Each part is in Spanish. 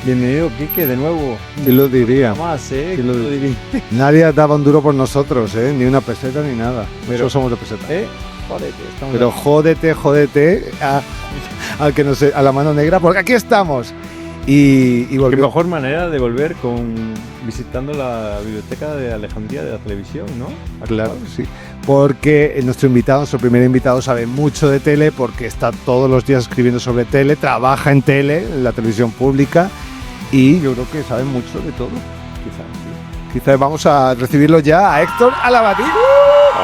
Bienvenido, Quique, de nuevo. ¿Quién lo diría? Más, ¿Quién lo diría? diría? Nadie daba un duro por nosotros, ni una peseta ni nada. Nosotros somos de peseta. Jódete, estamos Pero aquí. jódete al que nos, a la mano negra, porque aquí estamos. Y Qué volvemos. mejor manera de volver visitando la biblioteca de Alejandría de la televisión, ¿no? Claro, sí. Porque nuestro primer invitado, sabe mucho de tele, porque está todos los días escribiendo sobre tele, trabaja en tele, en la televisión pública, y yo creo que sabe mucho de todo. Quizás vamos a recibirlo ya a Héctor Alabatí.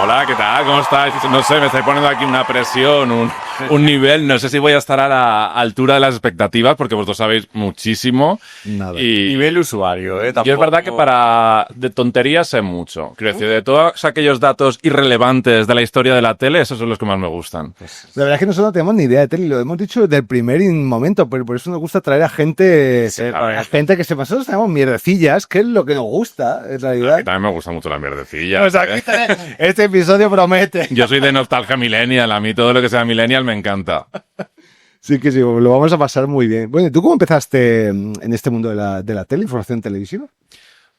Hola, ¿qué tal? ¿Cómo estáis? No sé, me estáis poniendo aquí una presión, un nivel. No sé si voy a estar a la altura de las expectativas, porque vosotros sabéis muchísimo. Nada. Y Nivel usuario, yo es verdad que de tonterías sé mucho. Quiero decir, de todos aquellos datos irrelevantes de la historia de la tele, esos son los que más me gustan. La verdad es que nosotros no tenemos ni idea de tele, lo hemos dicho desde el primer momento, pero por eso nos gusta traer a gente, gente que sepa. Nosotros tenemos mierdecillas, que es lo que nos gusta, en A realidad. mí también me gustan mucho las mierdecillas. O sea, este episodio promete. Yo soy de nostalgia millennial, a mí todo lo que sea millennial me encanta. Sí, lo vamos a pasar muy bien. Bueno, ¿tú cómo empezaste en este mundo de la tele, información televisiva?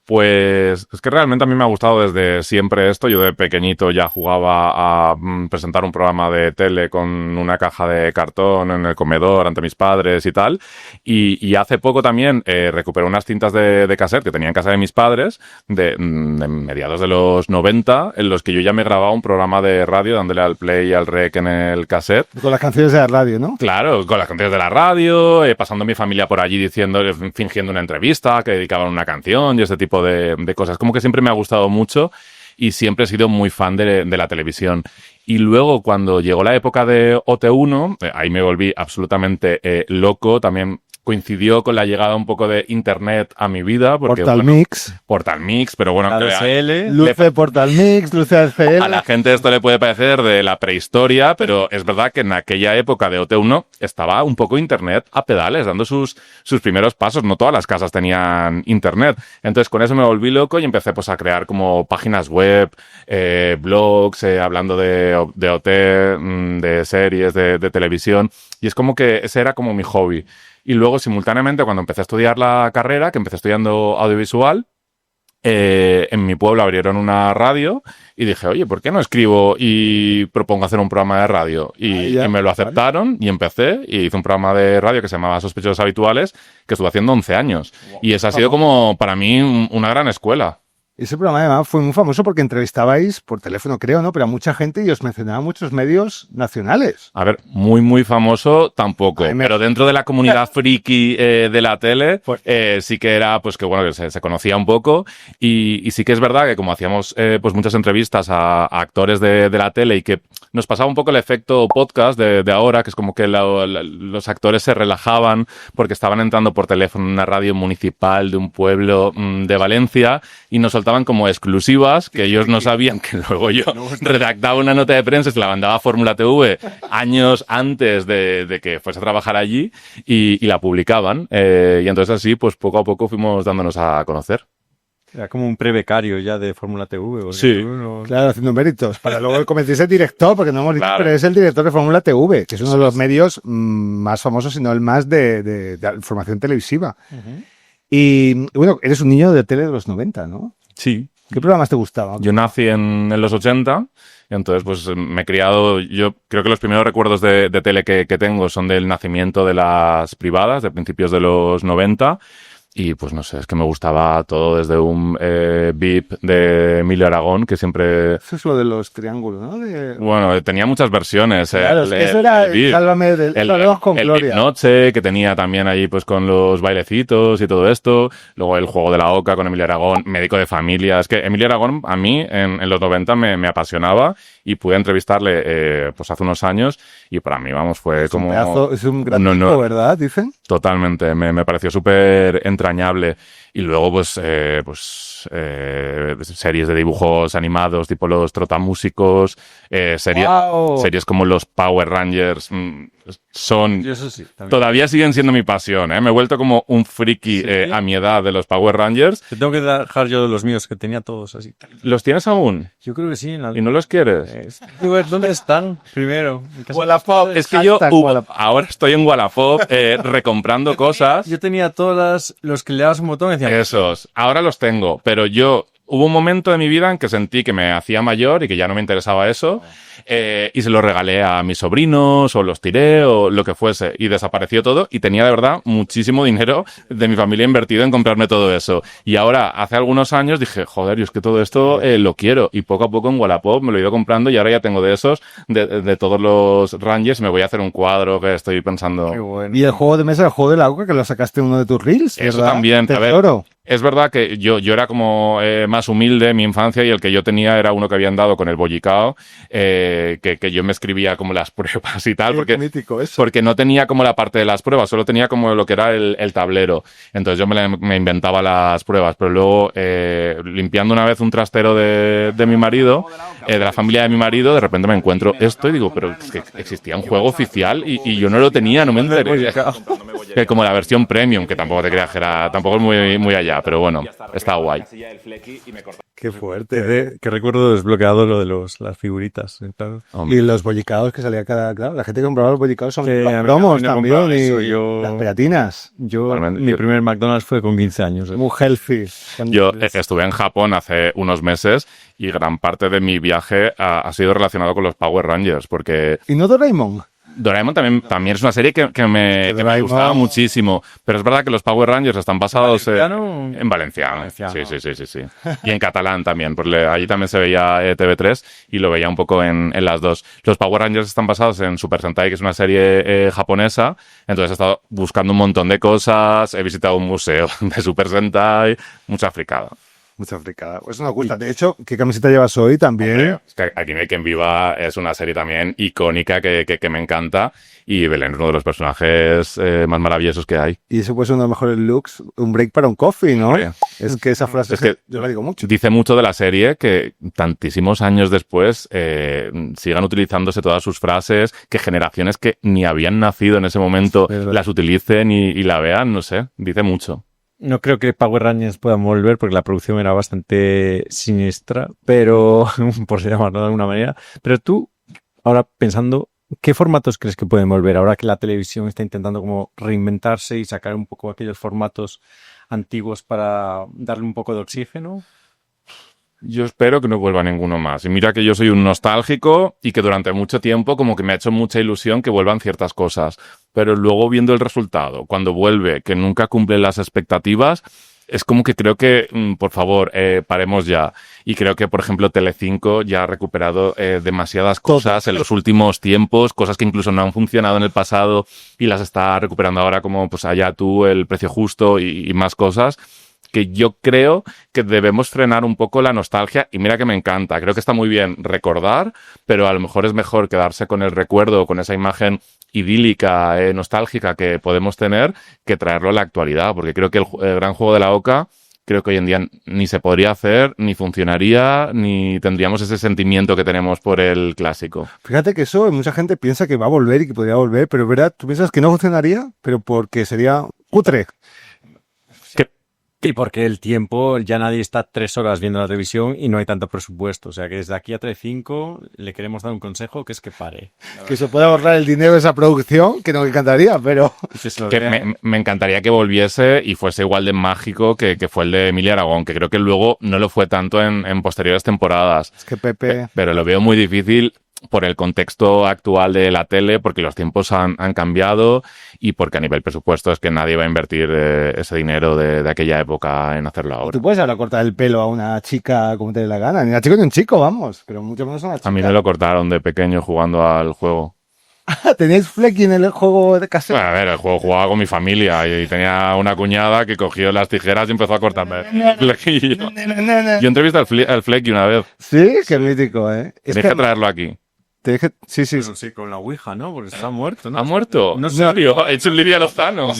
Pues es que realmente a mí me ha gustado desde siempre esto. Yo de pequeñito ya jugaba a presentar un programa de tele con una caja de cartón en el comedor ante mis padres y tal. Y hace poco también recuperé unas cintas de cassette que tenía en casa de mis padres de mediados de los 90, en los que yo ya me grababa un programa de radio dándole al play y al rec en el cassette. Con las canciones de la radio, ¿no? Claro, con las canciones de la radio, pasando mi familia por allí fingiendo una entrevista, que dedicaban una canción y ese tipo de cosas. Como que siempre me ha gustado mucho y siempre he sido muy fan de la televisión. Y luego, cuando llegó la época de OT1, ahí me volví absolutamente loco. También coincidió con la llegada un poco de internet a mi vida. Porque, Portal Mix. Portal Mix, pero bueno... ADSL. Luce Portal Mix, Luce ADSL. A la gente esto le puede parecer de la prehistoria, pero es verdad que en aquella época de OT1 estaba un poco internet a pedales, dando sus primeros pasos. No todas las casas tenían internet. Entonces con eso me volví loco y empecé pues a crear como páginas web, blogs, hablando de OT, de series, de televisión. Y es como que ese era como mi hobby. Y luego, simultáneamente, cuando empecé a estudiar la carrera, que empecé estudiando audiovisual, en mi pueblo abrieron una radio y dije, oye, ¿por qué no escribo y propongo hacer un programa de radio? Y me lo aceptaron y empecé y hice un programa de radio que se llamaba Sospechosos Habituales, que estuve haciendo 11 años. Y esa ha sido como, para mí, una gran escuela. Ese programa además fue muy famoso porque entrevistabais por teléfono, creo, ¿no? Pero a mucha gente y os mencionaban muchos medios nacionales. A ver, muy famoso tampoco. Pero dentro de la comunidad friki de la tele, sí que era, pues que bueno, que se conocía un poco. Y sí que es verdad que como hacíamos pues muchas entrevistas a actores de la tele y que nos pasaba un poco el efecto podcast de ahora, que es como que los actores se relajaban porque estaban entrando por teléfono en una radio municipal de un pueblo de Valencia y nos soltaban como exclusivas que ellos no sabían, que luego yo redactaba una nota de prensa y se la mandaba a Fórmula TV años antes de que fuese a trabajar allí y la publicaban. Y entonces así, pues poco a poco fuimos dándonos a conocer. Era como un prebecario ya de Fórmula TV. Sí. Claro, haciendo méritos. Para luego convertirse en director, porque no hemos dicho, Claro. pero es el director de Fórmula TV, que es uno de los medios más famosos, si no el más de información televisiva. Y bueno, eres un niño de tele de los 90, ¿no? Sí. ¿Qué programas te gustaban? Yo nací en los 80 y entonces pues me he criado, yo creo que los primeros recuerdos de tele que tengo son del nacimiento de las privadas, de principios de los 90 y pues no sé, es que me gustaba todo desde un VIP de Emilio Aragón que siempre... Eso es lo de los triángulos, ¿no? Bueno, tenía muchas versiones. Claro, es que eso era el VIP. Sálvame del Hablamos con el Gloria. VIP Noche, que tenía también allí pues con los bailecitos y todo esto. Luego el Juego de la Oca con Emilio Aragón, Médico de Familia. Es que Emilio Aragón a mí en los 90 me apasionaba y pude entrevistarle pues hace unos años y para mí, vamos, fue como... Es un gran tipo, ¿verdad? Dicen. Totalmente, me pareció súper entrañable. Y luego, pues series de dibujos animados, tipo los Trotamúsicos, series como los Power Rangers. son... Y eso sí, también. Todavía siguen siendo mi pasión, ¿eh? Me he vuelto como un friki ¿Sí? a mi edad de los Power Rangers. Te tengo que dejar yo los míos, que tenía todos así. ¿Los tienes aún? Yo creo que sí. En la... ¿Y no los quieres? ¿Dónde están? Primero. En casa. Wallapop. Es que yo Hashtag Wallapop. ahora estoy en Wallapop recomprando cosas. Yo tenía todos los que le dabas un botón y decían... Esos. Ahora los tengo, pero hubo un momento de mi vida en que sentí que me hacía mayor y que ya no me interesaba eso, y se los regalé a mis sobrinos o los tiré o lo que fuese, y desapareció todo, y tenía de verdad muchísimo dinero de mi familia invertido en comprarme todo eso. Y ahora, hace algunos años, dije, joder, yo es que todo esto lo quiero, y poco a poco en Wallapop me lo he ido comprando, y ahora ya tengo de esos, de todos los Rangers, y me voy a hacer un cuadro que estoy pensando... Qué bueno. Y el juego de mesa, el juego de la Oca, que lo sacaste en uno de tus reels, Eso ¿verdad? también, a ver. Tesoro. Es verdad que yo era como más humilde en mi infancia, y el que yo tenía era uno que habían dado con el bollicao, que yo me escribía como las pruebas y tal, Qué mítico eso. porque no tenía como la parte de las pruebas, solo tenía como lo que era el tablero. Entonces yo me inventaba las pruebas, pero luego limpiando una vez un trastero de mi marido, de la familia de mi marido, de repente me encuentro esto y digo, pero es que existía un juego oficial y yo no lo tenía, no me enteré. Que como la versión premium, que tampoco te creas que era, tampoco es muy allá, pero bueno, está guay. Qué fuerte. Que recuerdo desbloqueado lo de las figuritas. Claro. Y los bollicaos que salía claro, la gente que compraba los bollicaos son Sí, a mí promos no también, compraba y eso, yo- las pegatinas. Mi primer McDonald's fue con 15 años. Muy healthy. Yo estuve en Japón hace unos meses y gran parte de mi viaje ha sido relacionado con los Power Rangers, porque ¿Y no Doraemon? Doraemon también es una serie que me Doraemon. gustaba muchísimo, pero es verdad que los Power Rangers están basados ¿Valenciano? en valenciano. Valenciano. Sí. Y en catalán también, porque allí también se veía TV3 y lo veía un poco en las dos. Los Power Rangers están basados en Super Sentai, que es una serie japonesa, entonces he estado buscando un montón de cosas, he visitado un museo de Super Sentai, mucha fricada. Mucha fricada. Pues nos gusta. De hecho, ¿qué camiseta llevas hoy también? Es que Aquí no hay quien viva es una serie también icónica que me encanta, y Belén es uno de los personajes más maravillosos que hay. Y eso puede ser uno de los mejores looks, un break para un coffee, ¿no? Hombre. Es que esa frase Es que yo la digo mucho. Dice mucho de la serie que tantísimos años después sigan utilizándose todas sus frases, que generaciones que ni habían nacido en ese momento Es verdad. las utilicen y la vean, no sé, dice mucho. No creo que Power Rangers puedan volver porque la producción era bastante siniestra, pero por llamarlo de alguna manera. Pero tú, ahora pensando, ¿qué formatos crees que pueden volver ahora que la televisión está intentando como reinventarse y sacar un poco aquellos formatos antiguos para darle un poco de oxígeno? Yo espero que no vuelva ninguno más. Y mira que yo soy un nostálgico y que durante mucho tiempo como que me ha hecho mucha ilusión que vuelvan ciertas cosas. Pero luego viendo el resultado, cuando vuelve, que nunca cumple las expectativas, es como que creo que, por favor, paremos ya. Y creo que, por ejemplo, Telecinco ya ha recuperado demasiadas cosas en los últimos tiempos, cosas que incluso no han funcionado en el pasado y las está recuperando ahora, como pues Allá tú, El precio justo y más cosas, que yo creo que debemos frenar un poco la nostalgia. Y mira que me encanta, creo que está muy bien recordar, pero a lo mejor es mejor quedarse con el recuerdo, con esa imagen idílica, nostálgica que podemos tener, que traerlo a la actualidad, porque creo que el gran juego de la Oca, creo que hoy en día ni se podría hacer, ni funcionaría, ni tendríamos ese sentimiento que tenemos por el clásico. Fíjate que eso, mucha gente piensa que va a volver y que podría volver, pero ¿verdad? ¿Tú piensas que no funcionaría? Pero porque sería cutre. Y porque el tiempo, ya nadie está 3 horas viendo la televisión y no hay tanto presupuesto. O sea que desde aquí a Telecinco le queremos dar un consejo, que es que pare. Que se puede ahorrar el dinero de esa producción, que nos encantaría, pero... Que se lo Que vea. me encantaría que volviese y fuese igual de mágico que fue el de Emilia Aragón, que creo que luego no lo fue tanto en posteriores temporadas. Es que Pepe... Pero lo veo muy difícil por el contexto actual de la tele, porque los tiempos han cambiado y porque a nivel presupuesto es que nadie va a invertir ese dinero de aquella época en hacerlo ahora. Tú puedes ahora cortar el pelo a una chica como te dé la gana, ni a chico ni a un chico, vamos, pero mucho menos a una chica. A mí me lo cortaron de pequeño jugando al juego. ¿Tenéis Flecky en el juego de casero? Bueno, a ver, el juego jugaba con mi familia y tenía una cuñada que cogió las tijeras y empezó a cortarme el flequillo. Yo entrevisté al Flecky una vez. Sí, qué mítico, ¿eh? Es Tenéis que traerlo aquí. Sí, sí. Pero sí, con la Ouija, ¿no? Porque está muerto, ¿no? ¿Ha muerto? No ¿En sé. serio? ¿Ha hecho un Lidia Lozano?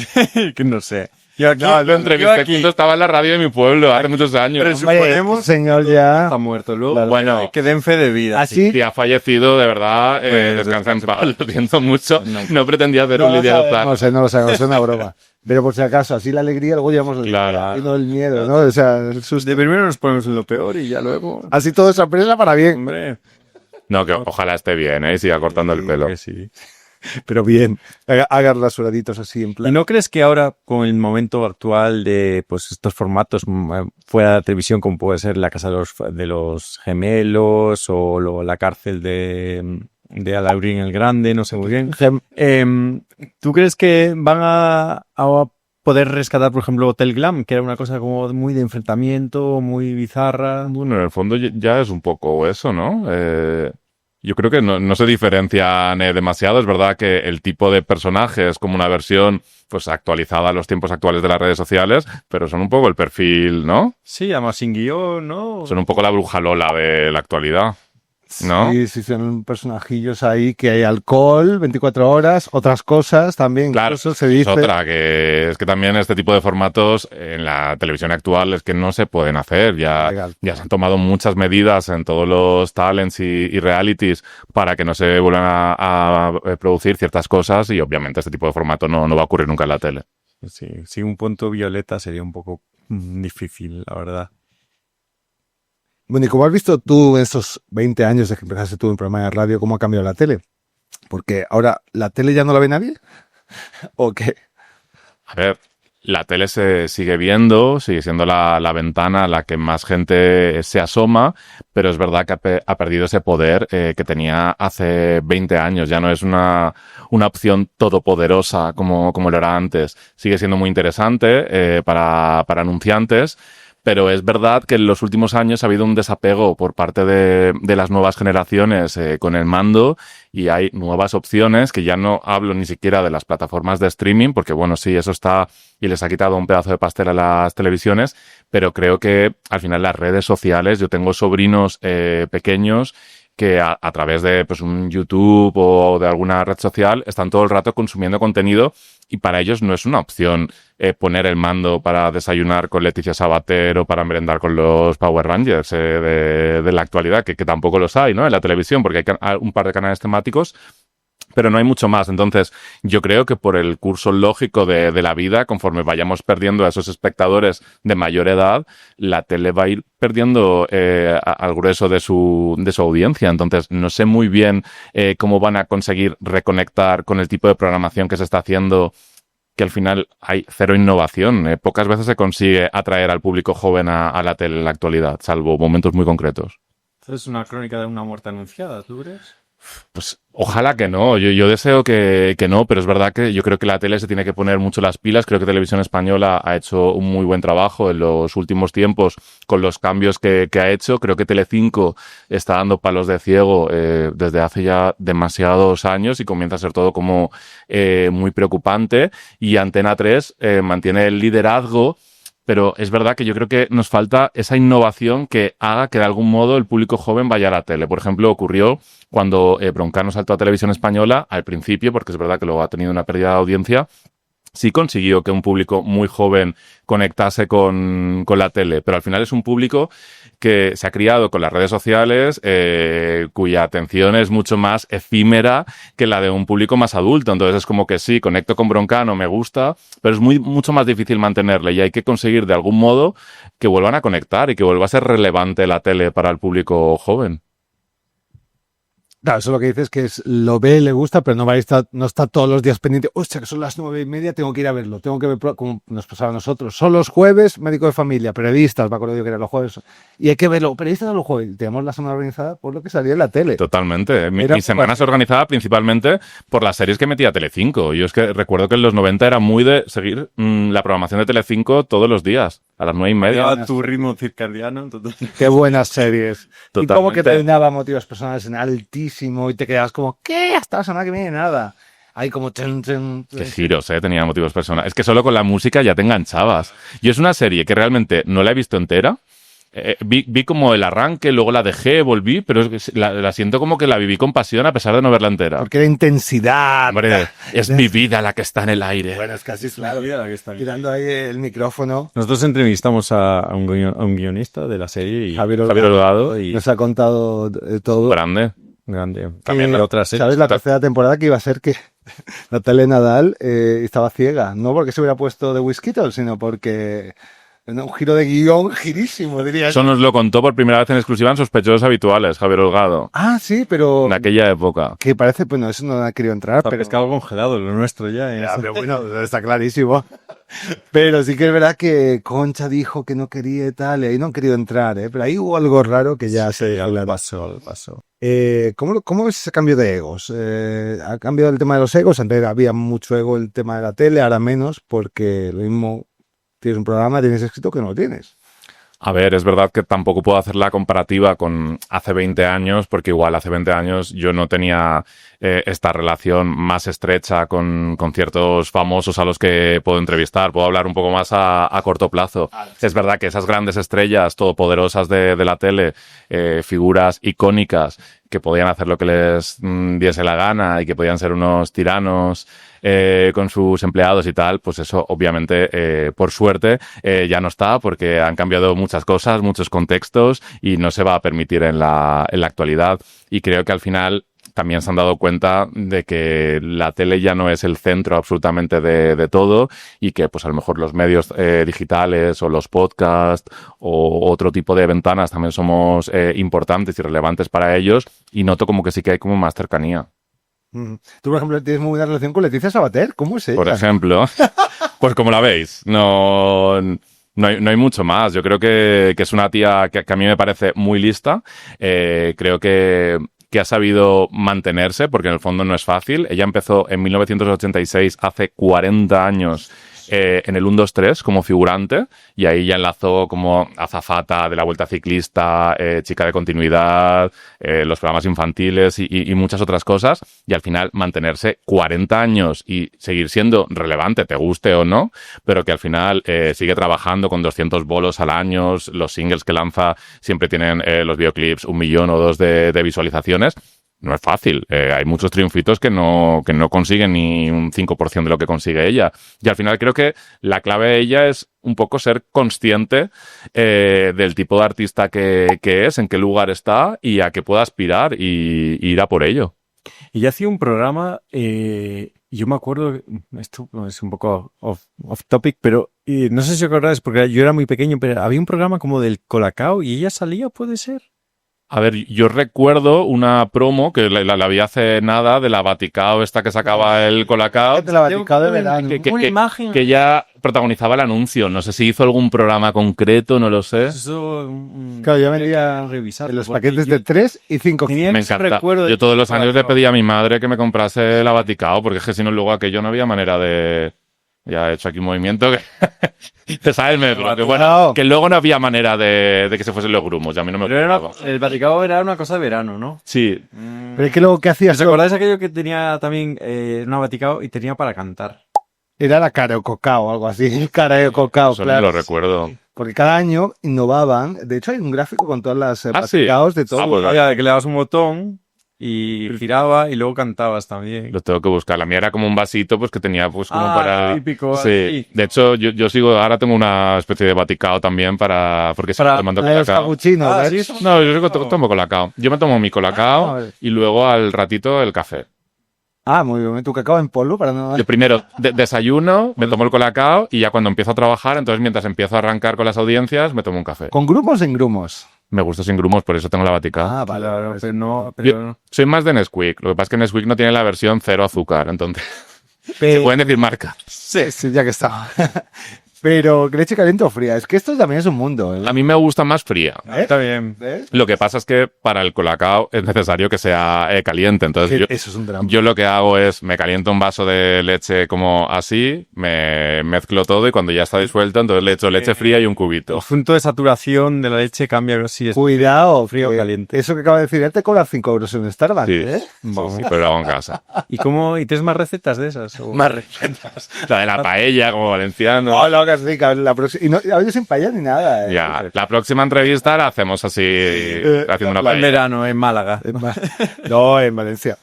Que no sé. Yo aquí, No, lo entrevisté cuando estaba en la radio de mi pueblo, hace muchos años. Presuponemos señor ya... está muerto. Luego, Claro. Bueno, que den fe de vida. Así... si ha fallecido, de verdad, descansa en paz. Lo siento mucho. No pretendía hacer un lidiado plan. No lo sabemos, es una broma. Pero por si acaso, así la alegría, luego llevamos el Claro. y no el miedo, ¿no? O sea, el susto. De primero nos ponemos en lo peor y ya luego... Así todo es sorpresa para bien. Hombre, No, que ojalá esté bien, y siga cortando el pelo. que sí. Pero bien, hagas rasuraditos así en ¿Y plan. no crees que ahora, con el momento actual de pues estos formatos fuera de la televisión, como puede ser la casa de los gemelos o la cárcel de Alaurín el Grande, no sé muy bien, ¿tú crees que van a poder rescatar, por ejemplo, Hotel Glam, que era una cosa como muy de enfrentamiento, muy bizarra? Bueno, en el fondo ya es un poco eso, ¿no? Yo creo que no se diferencian demasiado. Es verdad que el tipo de personaje es como una versión pues actualizada a los tiempos actuales de las redes sociales, pero son un poco el perfil, ¿no? Sí, además sin guión, ¿no? Son un poco la bruja Lola de la actualidad, ¿no? Sí, son personajillos ahí que hay alcohol, 24 horas, otras cosas también. Claro, Incluso se dice. es otra, que es que también este tipo de formatos en la televisión actual es que no se pueden hacer. Ya se han tomado muchas medidas en todos los talents y realities para que no se vuelvan a producir ciertas cosas y obviamente este tipo de formato no va a ocurrir nunca en la tele. Sí, un punto violeta sería un poco difícil, la verdad. Bueno, y como has visto tú en estos 20 años desde que empezaste tú en programa de radio, ¿cómo ha cambiado la tele? Porque ahora, ¿la tele ya no la ve nadie? ¿O qué? A ver, la tele se sigue viendo, sigue siendo la ventana a la que más gente se asoma, pero es verdad que ha perdido ese poder que tenía hace 20 años. Ya no es una opción todopoderosa como lo era antes. Sigue siendo muy interesante para anunciantes, pero es verdad que en los últimos años ha habido un desapego por parte de las nuevas generaciones con el mando y hay nuevas opciones, que ya no hablo ni siquiera de las plataformas de streaming, porque bueno, sí, eso está y les ha quitado un pedazo de pastel a las televisiones, pero creo que al final las redes sociales, yo tengo sobrinos pequeños que a través de pues un YouTube o de alguna red social están todo el rato consumiendo contenido y para ellos no es una opción poner el mando para desayunar con Leticia Sabater o para merendar con los Power Rangers de la actualidad, que tampoco los hay, ¿no? En la televisión, porque hay un par de canales temáticos, pero no hay mucho más. Entonces, yo creo que por el curso lógico de la vida, conforme vayamos perdiendo a esos espectadores de mayor edad, la tele va a ir perdiendo al grueso de su audiencia. Entonces, no sé muy bien cómo van a conseguir reconectar con el tipo de programación que se está haciendo, que al final hay cero innovación. Pocas veces se consigue atraer al público joven a la tele en la actualidad, salvo momentos muy concretos. Entonces es una crónica de una muerte anunciada, ¿tú crees? Pues ojalá que no, yo deseo que no, pero es verdad que yo creo que la tele se tiene que poner mucho las pilas. Creo que Televisión Española ha hecho un muy buen trabajo en los últimos tiempos con los cambios que ha hecho. Creo que Telecinco está dando palos de ciego desde hace ya demasiados años y comienza a ser todo como muy preocupante, y Antena 3 mantiene el liderazgo. Pero es verdad que yo creo que nos falta esa innovación que haga que de algún modo el público joven vaya a la tele. Por ejemplo, ocurrió cuando Broncano saltó a Televisión Española al principio, porque es verdad que luego ha tenido una pérdida de audiencia. Sí consiguió que un público muy joven conectase con la tele, pero al final es un público que se ha criado con las redes sociales, cuya atención es mucho más efímera que la de un público más adulto. Entonces es como que sí, conecto con Broncano, me gusta, pero es mucho más difícil mantenerle y hay que conseguir de algún modo que vuelvan a conectar y que vuelva a ser relevante la tele para el público joven. Claro, eso lo que dices que es lo ve, le gusta, pero no está todos los días pendiente. Hostia, que son las 9:30, tengo que ir a verlo. Tengo que ver, como nos pasaba a nosotros. Son los jueves, médico de familia, periodistas, me acuerdo yo que eran los jueves. Y hay que verlo, periodistas de los jueves. Tenemos la semana organizada por lo que salía en la tele. Totalmente. Mi semana se organizaba principalmente por las series que metía Telecinco. Yo es que recuerdo que en los 90 era muy de seguir la programación de Telecinco todos los días, a las 9:30. A tu ritmo circadiano. Qué buenas series. Totalmente. Y como que terminaba Motivos Personales en altísimo y te quedabas como, ¿qué? Hasta la semana que viene nada. Hay como... Qué giros, tenía Motivos Personales. Es que solo con la música ya te enganchabas. Y es una serie que realmente no la he visto entera. vi como el arranque, luego la dejé, volví, pero es que la siento como que la viví con pasión a pesar de no verla entera. Porque era intensidad. Hombre, es mi vida la que está en el aire. Bueno, es casi claro. La que está aquí. Tirando ahí el micrófono. Nosotros entrevistamos a un guionista de la serie y Javier Javier Holgado, y Nos ha contado todo. grande. grande. También de la- otras series. ¿Sabes la tercera temporada que iba a ser que Natalia Nadal estaba ciega? No porque se hubiera puesto de whisky, sino porque un giro de guión girísimo, diría. Eso nos lo contó por primera vez en exclusiva en Sospechosos Habituales, Javier Holgado. Ah, sí, pero En aquella época. que parece, bueno, eso no ha querido entrar, Está pero pescado congelado, lo nuestro ya. Ya, pero bueno, está clarísimo. Pero sí que es verdad que Concha dijo que no quería y tal, y ahí no han querido entrar, ¿eh? Pero ahí hubo algo raro que ya se al paso. ¿Cómo es ese cambio de egos? ¿Ha cambiado el tema de los egos? Antes había mucho ego el tema de la tele, ahora menos, porque lo mismo tienes un programa, tienes éxito que no lo tienes. A ver, es verdad que tampoco puedo hacer la comparativa con hace 20 años, porque igual hace 20 años yo no tenía esta relación más estrecha con ciertos famosos a los que puedo entrevistar. Puedo hablar un poco más a corto plazo. Es verdad que esas grandes estrellas todopoderosas de la tele, figuras icónicas que podían hacer lo que les diese la gana y que podían ser unos tiranos con sus empleados y tal, pues eso obviamente, por suerte, ya no está porque han cambiado muchas cosas, muchos contextos y no se va a permitir en la actualidad. Y creo que al final también se han dado cuenta de que la tele ya no es el centro absolutamente de todo y que pues a lo mejor los medios digitales o los podcasts o otro tipo de ventanas también somos importantes y relevantes para ellos y noto como que sí que hay como más cercanía. Tú, por ejemplo, tienes muy buena relación con Leticia Sabater. ¿Cómo es ella? Por ejemplo, pues como la veis, no hay mucho más. Yo creo que es una tía que a mí me parece muy lista. Creo que ha sabido mantenerse, porque en el fondo no es fácil. Ella empezó en 1986, hace 40 años, en el 1, 2, 3 como figurante, y ahí ya enlazó como azafata de la Vuelta Ciclista, chica de continuidad, los programas infantiles y muchas otras cosas, y al final mantenerse 40 años y seguir siendo relevante, te guste o no, pero que al final sigue trabajando con 200 bolos al año, los singles que lanza siempre tienen los videoclips 1 millón o 2 de visualizaciones. No es fácil. Hay muchos triunfitos que no consiguen ni un 5% de lo que consigue ella. Y al final creo que la clave de ella es un poco ser consciente del tipo de artista que es, en qué lugar está y a qué pueda aspirar y ir a por ello. Y ya hacía un programa, yo me acuerdo, esto es un poco off topic, pero no sé si os acordáis, porque yo era muy pequeño, pero había un programa como del Colacao y ella salía, ¿puede ser? A ver, yo recuerdo una promo que la vi hace nada de la Vaticao esta que sacaba el Colacao. De la Vaticao de verano. Una imagen. Que ella protagonizaba el anuncio. No sé si hizo algún programa concreto, no lo sé. Eso, Claro, yo venía revisar en los paquetes de 3 y 5. tenía Me ese encanta. recuerdo de- Yo todos los años le pedí a mi madre que me comprase la Vaticao, porque es que si no luego aquello no había manera de... Ya he hecho aquí un movimiento que... Te sabes, que bueno, que luego no había manera de que se fuesen los grumos. Ya a mí no me Pero era gustaba. el Vaticano era una cosa de verano, ¿no? Sí. Pero es que luego, ¿qué hacías? ¿Os acordáis aquello que tenía también una Vaticano y tenía para cantar? Era la Karaokocao o algo así. Karaokocao, Eso claro. no lo recuerdo. Porque cada año innovaban. De hecho, hay un gráfico con todas las sí. Vaticaos de todo. Ah, pues Había que le dabas un botón y giraba y luego cantabas también. Lo tengo que buscar. La mía era como un vasito, pues que tenía pues como para... típico. Sí. así. De hecho, yo sigo... Ahora tengo una especie de Vaticao también para... Porque Para- siempre tomando La de los colacao. capuchinos, Ah, ¿ves? sí, eso- No, yo tomo colacao. Yo me tomo mi colacao vale. y luego al ratito el café. Ah, muy bien. Tu cacao en polvo para no... Yo primero desayuno, me tomo el colacao y ya cuando empiezo a trabajar, entonces mientras empiezo a arrancar con las audiencias, me tomo un café. ¿Con grumos o sin grumos? Me gusta sin grumos, por eso tengo la Vaticao. Ah, vale. Claro, Pues- pero no. Pero... Soy más de Nesquik. Lo que pasa es que Nesquik no tiene la versión 0 azúcar, entonces se pueden decir marca. Sí, sí, ya que está. Pero, ¿leche caliente o fría? Es que esto también es un mundo. ¿eh? A mí me gusta más fría. Está bien. ¿Ves? Lo que pasa es que para el colacao es necesario que sea caliente. Entonces Eso es un drama. yo lo que hago es me caliento un vaso de leche como así, me mezclo todo y cuando ya está disuelto, entonces le echo leche fría y un cubito. El punto de saturación de la leche cambia si es Cuidado. frío o que caliente. Eso que acaba de decir, él te cobra 5 euros en Starbucks, Sí, ¿eh? sí, pero lo hago en casa. ¿Y tienes más recetas de esas? o- Más recetas. La de la paella como valenciano. Hola, qué qué rica. Y no habéis en paella ni nada. Ya, la próxima entrevista la hacemos así, haciendo una En paella. verano, en Málaga. No, en Valencia.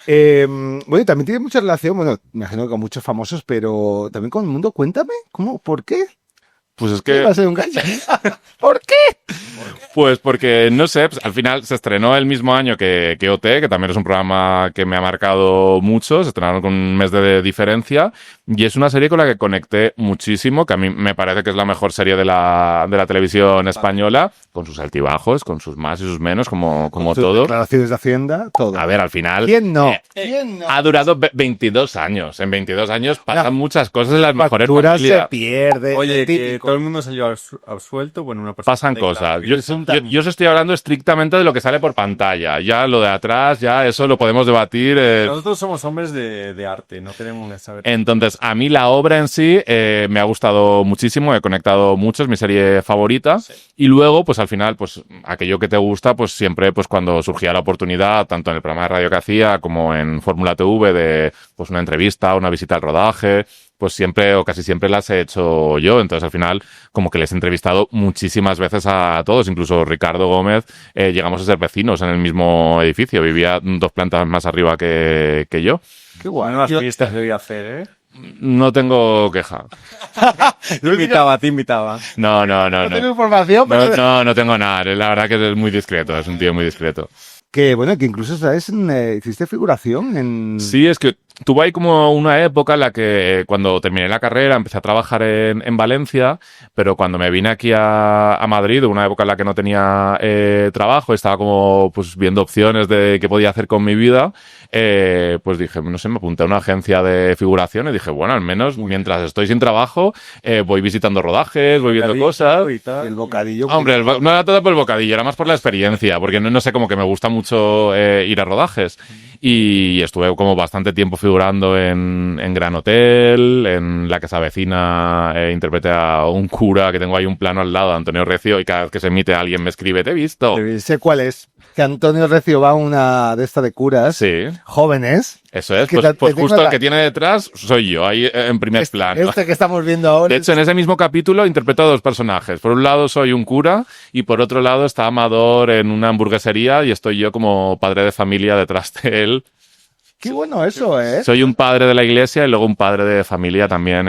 Bueno, también tiene mucha relación, bueno, me imagino que con muchos famosos, pero también con el mundo. Cuéntame, ¿cómo? ¿Por qué? Pues es ¿Qué que... va a ser un gallo? ¿Por qué? Pues porque, no sé, pues al final se estrenó el mismo año que OT, que también es un programa que me ha marcado mucho, se estrenaron con un mes de diferencia, y es una serie con la que conecté muchísimo, que a mí me parece que es la mejor serie de la televisión española, con sus altibajos, con sus más y sus menos, como Sus todo. declaraciones de Hacienda, todo. A ver, al final... ¿Quién no? ¿Quién no? Ha durado 22 años. En 22 años pasan Las muchas cosas en las mejores Facturas se familias. pierde. Oye, que típico. todo el mundo salió absuelto, bueno, una persona... Pasan declara. cosas. Yo os estoy hablando estrictamente de lo que sale por pantalla. Ya lo de atrás, ya eso lo podemos debatir. Nosotros somos hombres de arte, no tenemos que saber... Entonces, a mí la obra en sí me ha gustado muchísimo, he conectado mucho, es mi serie favorita. Sí. Y luego, pues al final, pues aquello que te gusta, pues siempre, pues cuando surgía la oportunidad, tanto en el programa de radio que hacía como en Fórmula TV, de pues una entrevista, una visita al rodaje, pues siempre o casi siempre las he hecho yo. Entonces, al final, como que les he entrevistado muchísimas veces a todos. Incluso Ricardo Gómez, llegamos a ser vecinos en el mismo edificio. Vivía 2 plantas más arriba que yo. Qué guay. Buenas fiestas debía hacer, ¿eh? No tengo queja. Te invitaba. No. No tengo información, pero... No tengo nada. La verdad que es muy discreto, es un tío muy discreto. Que bueno, que incluso sabes, hiciste figuración en... Sí, es que tuve ahí como una época en la que cuando terminé la carrera empecé a trabajar en Valencia, pero cuando me vine aquí a Madrid, una época en la que no tenía trabajo, estaba como pues viendo opciones de qué podía hacer con mi vida, pues dije, no sé, me apunté a una agencia de figuración y dije, bueno, al menos mientras estoy sin trabajo, voy visitando rodajes, voy viendo cosas. El bocadillo. Hombre, no era todo por el bocadillo, era más por la experiencia, porque no sé, como que me gusta mucho ir a rodajes. Y estuve como bastante tiempo figurando en Gran Hotel, en La que se avecina, interpreté a un cura, que tengo ahí un plano al lado de Antonio Recio, y cada vez que se emite alguien me escribe, te he visto. Sé cuál es. Que Antonio Recio va a una de estas de curas, sí, jóvenes. Eso es, pues justo el que tiene detrás soy yo, ahí en primer plano. Este que estamos viendo ahora. De hecho, en ese mismo capítulo interpreto a 2 personajes. Por un lado soy un cura y por otro lado está Amador en una hamburguesería y estoy yo como padre de familia detrás de él. Qué bueno eso, ¿eh? Soy un padre de la iglesia y luego un padre de familia también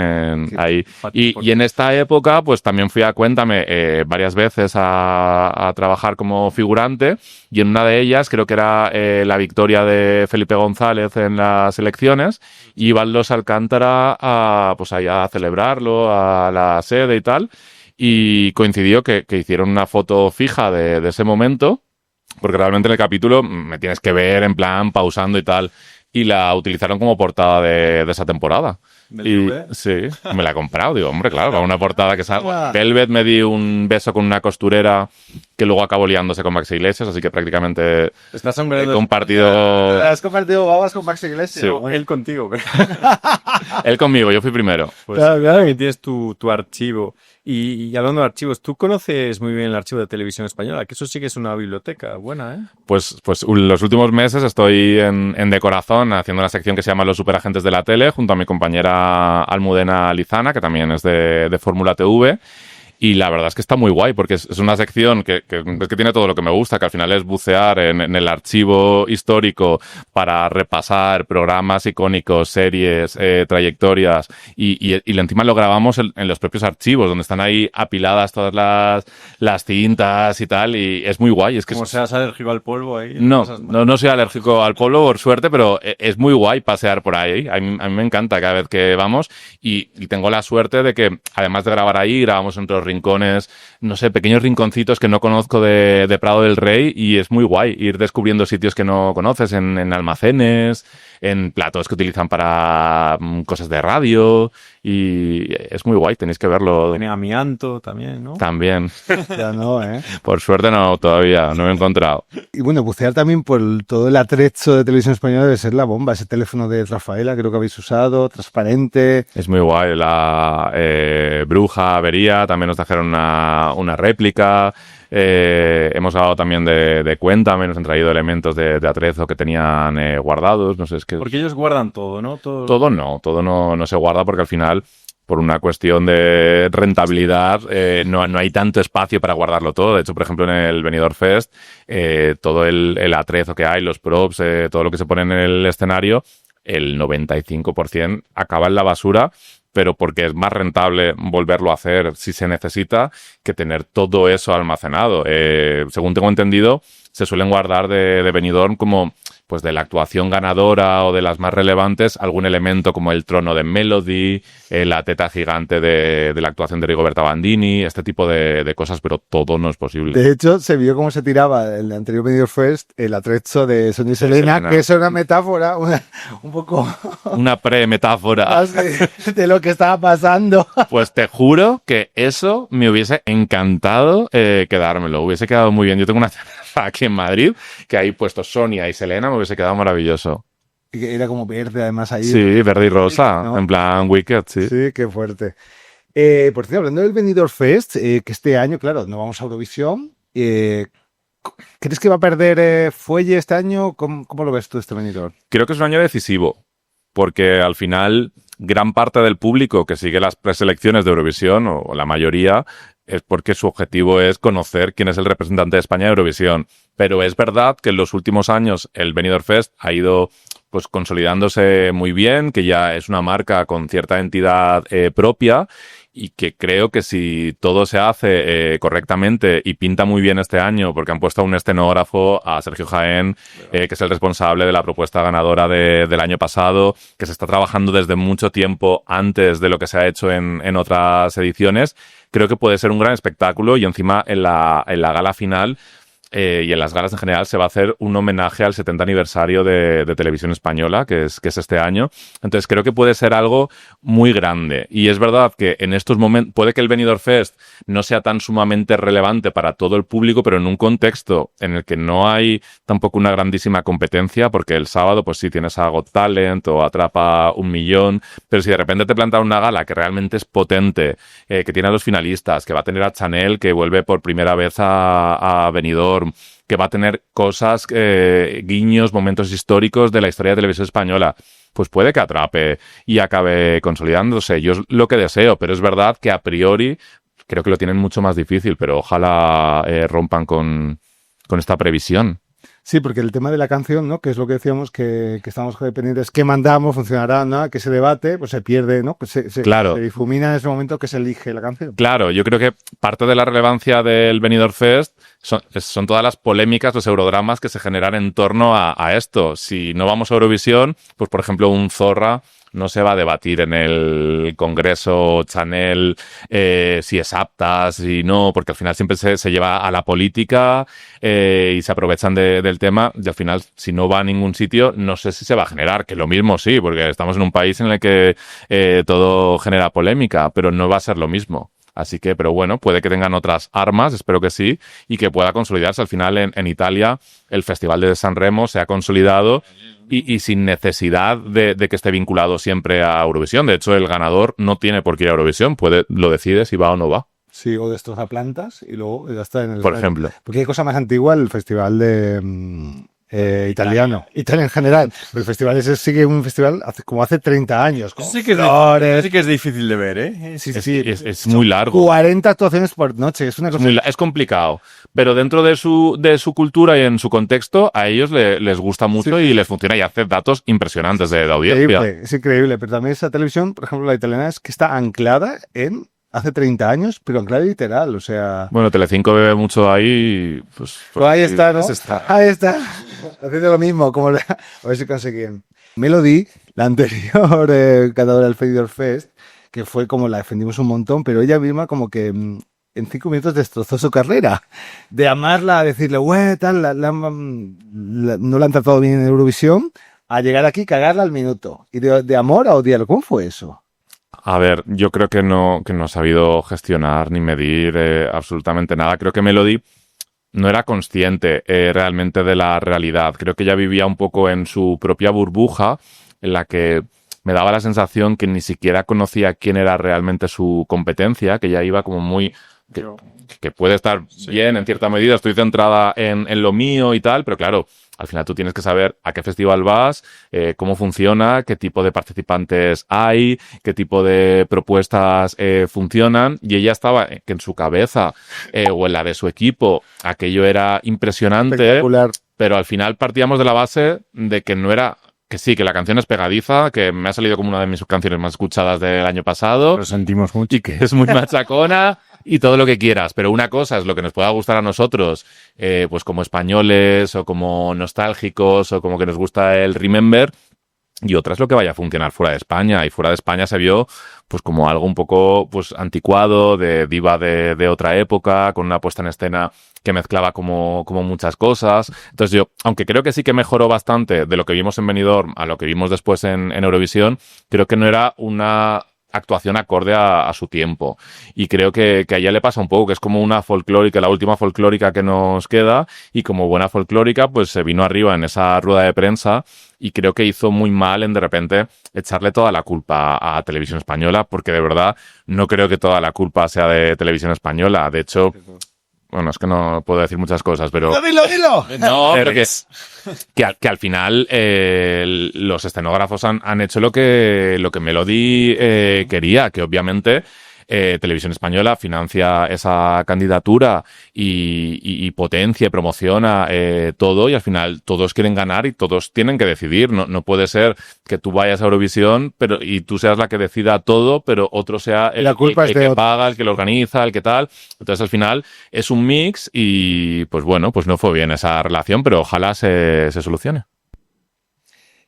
ahí. Y en esta época, pues también fui a Cuéntame varias veces a trabajar como figurante, y en una de ellas creo que era la victoria de Felipe González en las elecciones, y iban los Alcántara pues allá a celebrarlo, a la sede y tal, y coincidió que hicieron una foto fija de ese momento, porque realmente en el capítulo me tienes que ver en plan pausando y tal. Y la utilizaron como portada de esa temporada. Y sí, me la he comprado. Digo, hombre, claro, para una portada que sale. Velvet me di un beso con una costurera que luego acabó liándose con Max Iglesias, así que prácticamente he compartido... ¿Has compartido babas con Max Iglesias? Sí, él contigo. Pero... él conmigo, yo fui primero. Pues claro que tienes tu archivo. Y hablando de archivos, tú conoces muy bien el archivo de Televisión Española, que eso sí que es una biblioteca buena, ¿eh? Pues los últimos meses estoy en De Corazón haciendo una sección que se llama Los Superagentes de la Tele, junto a mi compañera Almudena Lizana, que también es de Fórmula TV. Y la verdad es que está muy guay, porque es una sección que tiene todo lo que me gusta, que al final es bucear en el archivo histórico para repasar programas icónicos, series, trayectorias, y encima lo grabamos en los propios archivos, donde están ahí apiladas todas las cintas y tal, y es muy guay. Es que como seas alérgico al polvo ahí. No soy alérgico al polvo, por suerte, pero es muy guay pasear por ahí. A mí me encanta cada vez que vamos, y tengo la suerte de que, además de grabar ahí, grabamos en otros rincones, no sé, pequeños rinconcitos que no conozco de Prado del Rey, y es muy guay ir descubriendo sitios que no conoces, en almacenes, en platos que utilizan para cosas de radio, y es muy guay, tenéis que verlo. Tiene amianto también, ¿no? También. Ya no, ¿eh? Por suerte no, todavía, no me he encontrado. Y bueno, bucear también por todo el atrecho de Televisión Española debe ser la bomba. Ese teléfono de Rafaela, creo que habéis usado, transparente. Es muy guay. La Bruja, Avería, también nos trajeron una réplica. Hemos hablado también de Cuéntame, nos han traído elementos de atrezo que tenían guardados. No sé, es que... Porque ellos guardan todo, ¿no? Todo no se guarda, porque al final por una cuestión de rentabilidad, no hay tanto espacio para guardarlo todo. De hecho, por ejemplo, en el Benidorm Fest, todo el atrezo que hay, los props, todo lo que se pone en el escenario, el 95% acaba en la basura, pero porque es más rentable volverlo a hacer si se necesita que tener todo eso almacenado. Según tengo entendido, se suelen guardar de Benidorm como pues de la actuación ganadora o de las más relevantes, algún elemento como el trono de Melody, la teta gigante de la actuación de Rigoberta Bandini, este tipo de cosas, pero todo no es posible. De hecho, se vio cómo se tiraba el anterior Benidorm Fest el atrecho de Sonia y Selena, que es una metáfora, un poco... Una pre-metáfora. De lo que estaba pasando. Pues te juro que eso me hubiese encantado quedármelo. Hubiese quedado muy bien. Yo tengo una terraza aquí en Madrid que ahí puesto Sonia y Selena, me hubiese quedado maravilloso. Era como verde, además, ahí. Sí, verde y rosa, ¿no? En plan Wicked, sí. Sí, qué fuerte. Por cierto, hablando del Benidorm Fest, que este año, claro, no vamos a Eurovisión. ¿Crees que va a perder fuelle este año? ¿Cómo lo ves tú, este Benidorm? Creo que es un año decisivo, porque al final gran parte del público que sigue las preselecciones de Eurovisión, o la mayoría, es porque su objetivo es conocer quién es el representante de España de Eurovisión. Pero es verdad que en los últimos años el Benidorm Fest ha ido pues consolidándose muy bien, que ya es una marca con cierta entidad propia, y que creo que si todo se hace correctamente y pinta muy bien este año, porque han puesto a un escenógrafo, a Sergio Jaén, que es el responsable de la propuesta ganadora del año pasado, que se está trabajando desde mucho tiempo antes de lo que se ha hecho en otras ediciones, creo que puede ser un gran espectáculo, y encima en la gala final y en las galas en general se va a hacer un homenaje al 70 aniversario de Televisión Española, que es este año. Entonces creo que puede ser algo muy grande. Y es verdad que en estos momentos, puede que el Benidorm Fest no sea tan sumamente relevante para todo el público, pero en un contexto en el que no hay tampoco una grandísima competencia, porque el sábado pues sí tienes a Got Talent o Atrapa un Millón, pero si de repente te plantan una gala que realmente es potente, que tiene a los finalistas, que va a tener a Chanel, que vuelve por primera vez a Benidorm, que va a tener cosas, guiños, momentos históricos de la historia de televisión española, pues puede que atrape y acabe consolidándose. Yo es lo que deseo, pero es verdad que a priori creo que lo tienen mucho más difícil, pero ojalá rompan con esta previsión. Sí, porque el tema de la canción, ¿no? Que es lo que decíamos, que estamos pendientes, ¿qué mandamos? ¿Funcionará? ¿No? Que se debate, pues se pierde, ¿no? Que Claro. se difumina en ese momento que se elige la canción. Claro, yo creo que parte de la relevancia del Benidorm Fest son todas las polémicas, los eurodramas que se generan en torno a esto. Si no vamos a Eurovisión, pues por ejemplo un Zorra no se va a debatir en el Congreso Chanel si es apta, si no, porque al final siempre se lleva a la política y se aprovechan del tema, y al final si no va a ningún sitio no sé si se va a generar, que lo mismo sí, porque estamos en un país en el que todo genera polémica, pero no va a ser lo mismo. Así que, pero bueno, puede que tengan otras armas, espero que sí, y que pueda consolidarse. Al final en Italia el Festival de San Remo se ha consolidado y sin necesidad de que esté vinculado siempre a Eurovisión. De hecho, el ganador no tiene por qué ir a Eurovisión, lo decide si va o no va. Sí, o destroza plantas y luego ya está en el... Por ejemplo. Porque hay cosa más antigua, el festival de... italiano. Italia en general. Pero el festival ese sigue un festival como hace 30 años. Sí que es difícil de ver, ¿eh? Sí, Es muy largo. 40 actuaciones por noche. Es una cosa... Es complicado. Pero dentro de su cultura y en su contexto, a ellos les gusta mucho y les funciona, y hace datos impresionantes de audiencia. Es increíble. Pero también esa televisión, por ejemplo, la italiana, es que está anclada en hace 30 años, pero anclada literal, o sea... Bueno, Telecinco bebe mucho ahí, pues ahí está, ¿no? Está. Ahí está, haciendo lo mismo, a ver si consiguen. Melody, la anterior ganadora del Benidorm Fest, que fue como la defendimos un montón, pero ella misma como que en 5 minutos destrozó su carrera. De amarla, a decirle, tal, no la han tratado bien en Eurovisión, a llegar aquí, cagarla al minuto. Y de amor a odiarlo. ¿Cómo fue eso? A ver, yo creo que no ha sabido gestionar ni medir absolutamente nada. Creo que Melody no era consciente realmente de la realidad. Creo que ella vivía un poco en su propia burbuja, en la que me daba la sensación que ni siquiera conocía quién era realmente su competencia, que ya iba como muy... que puede estar bien en cierta medida, estoy centrada en lo mío y tal, pero claro, Al final tú tienes que saber a qué festival vas, cómo funciona, qué tipo de participantes hay, qué tipo de propuestas funcionan. Y ella estaba que en su cabeza o en la de su equipo aquello era impresionante, Espectacular. pero al final partíamos de la base de que no era... Que sí, que la canción es pegadiza, que me ha salido como una de mis canciones más escuchadas del año pasado. Lo sentimos mucho. Y que es muy machacona y todo lo que quieras. Pero una cosa es lo que nos pueda gustar a nosotros, pues como españoles o como nostálgicos o como que nos gusta el Remember. Y otra es lo que vaya a funcionar fuera de España. Y fuera de España se vio pues como algo un poco pues anticuado, de diva de otra época, con una puesta en escena que mezclaba como muchas cosas. Entonces yo, aunque creo que sí que mejoró bastante de lo que vimos en Benidorm a lo que vimos después en Eurovisión, creo que no era una actuación acorde a su tiempo. Y creo que a ella le pasa un poco, que es como una folclórica, la última folclórica que nos queda, y como buena folclórica, pues se vino arriba en esa rueda de prensa, y creo que hizo muy mal en de repente echarle toda la culpa a Televisión Española, porque de verdad no creo que toda la culpa sea de Televisión Española. De hecho, bueno, es que no puedo decir muchas cosas, pero... ¡Dilo! No, pero que al final los escenógrafos han hecho lo que Melody quería, que obviamente Televisión Española financia esa candidatura y potencia y promociona todo, y al final todos quieren ganar y todos tienen que decidir. No puede ser que tú vayas a Eurovisión y tú seas la que decida todo, pero otro sea el que paga, el que lo organiza, el que tal. Entonces al final es un mix y pues bueno, pues no fue bien esa relación, pero ojalá se solucione.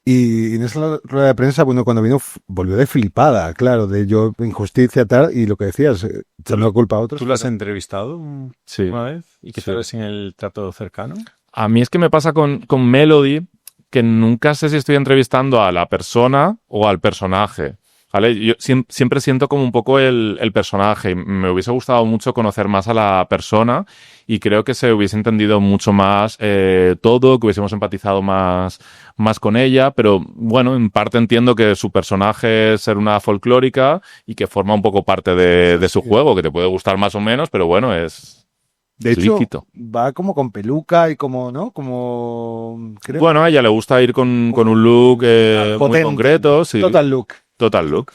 Y en esa rueda de prensa, bueno, cuando vino, volvió de flipada, claro, de yo, injusticia, tal, y lo que decías, echando la culpa a otros. ¿Tú lo has entrevistado Sí. una vez? ¿Y qué Sí. tal es en el trato cercano? A mí es que me pasa con Melody que nunca sé si estoy entrevistando a la persona o al personaje. ¿Vale? Yo siempre siento como un poco el personaje, y me hubiese gustado mucho conocer más a la persona, y creo que se hubiese entendido mucho más todo, que hubiésemos empatizado más con ella, pero bueno, en parte entiendo que su personaje es ser una folclórica y que forma un poco parte de su juego, que te puede gustar más o menos, pero bueno, es... De hecho, lícito. va como con peluca y como, ¿no? Como... Creo, Bueno, a ella le gusta ir con un look muy potente. concreto. Sí. Total look. Total look.